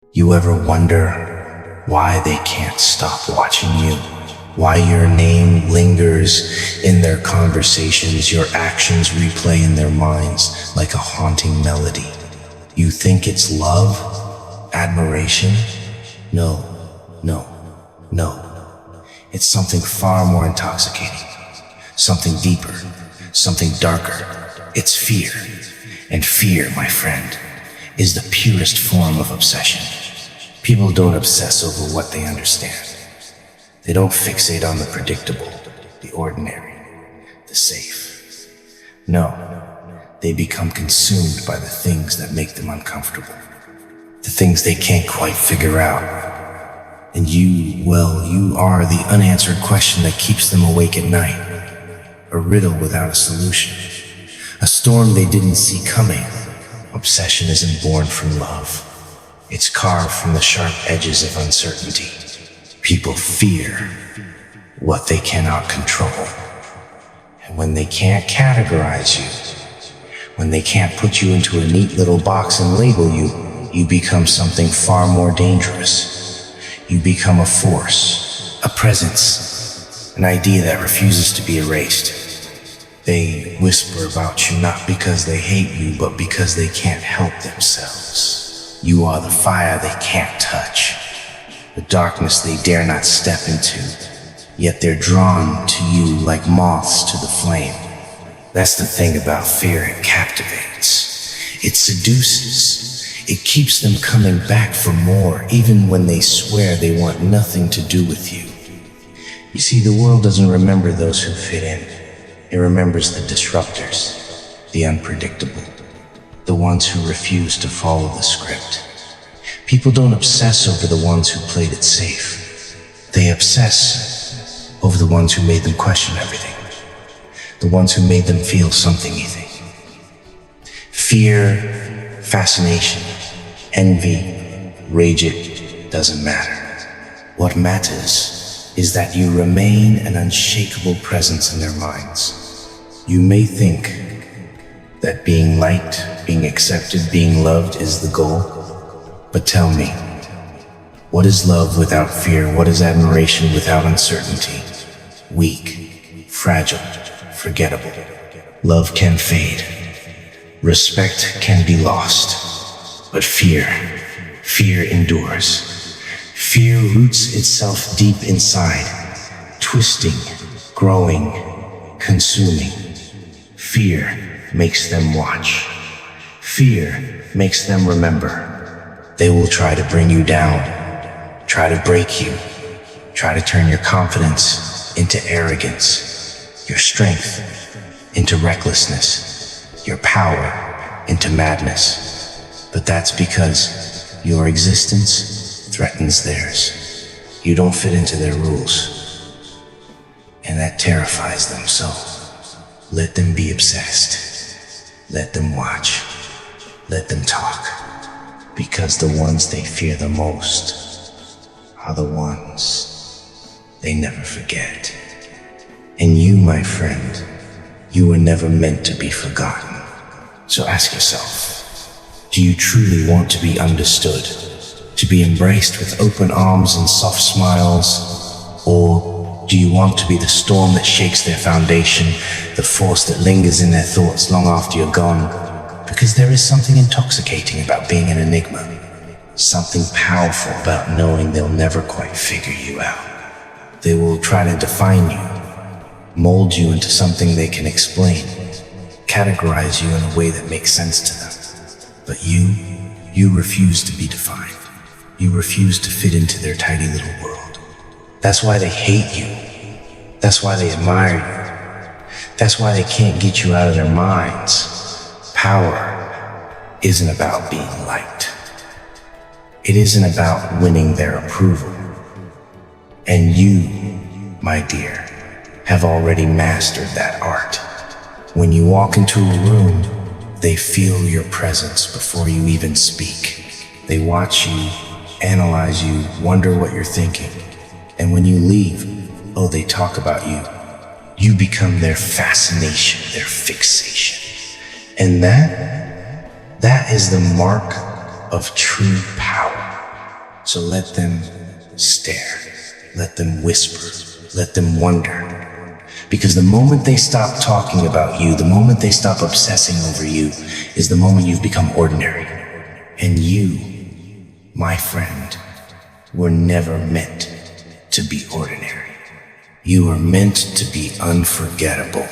You ever wonder why they can't stop watching you? Why your name lingers in their conversations, your actions replay in their minds like a haunting melody? You think it's love? Admiration? No, no, no. It's something far more intoxicating, something deeper, something darker. It's fear. And fear, my friend, is the purest form of obsession. People don't obsess over what they understand. They don't fixate on the predictable, the ordinary, the safe. No, they become consumed by the things that make them uncomfortable, the things they can't quite figure out. And you are the unanswered question that keeps them awake at night, a riddle without a solution, a storm they didn't see coming. Obsession isn't born from love. It's carved from the sharp edges of uncertainty. People fear what they cannot control. And when they can't categorize you, when they can't put you into a neat little box and label you, you become something far more dangerous. You become a force, a presence, an idea that refuses to be erased. They whisper about you not because they hate you, but because they can't help themselves. You are the fire they can't touch, the darkness they dare not step into, yet they're drawn to you like moths to the flame. That's the thing about fear, it captivates, it seduces. It keeps them coming back for more, even when they swear they want nothing to do with you. You see, the world doesn't remember those who fit in. It remembers the disruptors, the unpredictable, the ones who refuse to follow the script. People don't obsess over the ones who played it safe. They obsess over the ones who made them question everything, the ones who made them feel something even. Fear, fascination, envy, rage, it doesn't matter. What matters is that you remain an unshakable presence in their minds. You may think that being liked, being accepted, being loved is the goal, but tell me, what is love without fear? What is admiration without uncertainty? Weak, fragile, forgettable. Love can fade. Respect can be lost, but fear endures. Fear roots itself deep inside, twisting, growing, consuming. Fear makes them watch. Fear makes them remember. They will try to bring you down, try to break you, try to turn your confidence into arrogance, your strength into recklessness, your power into madness. But that's because your existence threatens theirs. You don't fit into their rules, and that terrifies them. So let them be obsessed. Let them watch. Let them talk. Because the ones they fear the most are the ones they never forget. And you, my friend, you were never meant to be forgotten. So ask yourself, do you truly want to be understood? To be embraced with open arms and soft smiles? Or do you want to be the storm that shakes their foundation, the force that lingers in their thoughts long after you're gone? Because there is something intoxicating about being an enigma, something powerful about knowing they'll never quite figure you out. They will try to define you, mold you into something they can explain, categorize you in a way that makes sense to them. But you refuse to be defined. You refuse to fit into their tidy little world. That's why they hate you. That's why they admire you. That's why they can't get you out of their minds. Power isn't about being liked. It isn't about winning their approval. And you, my dear, have already mastered that art. When you walk into a room, they feel your presence before you even speak. They watch you, analyze you, wonder what you're thinking. And when you leave, oh, they talk about you. You become their fascination, their fixation. And that is the mark of true power. So let them stare, let them whisper, let them wonder. Because the moment they stop talking about you, the moment they stop obsessing over you, is the moment you've become ordinary. And you, my friend, were never meant to be ordinary. You were meant to be unforgettable.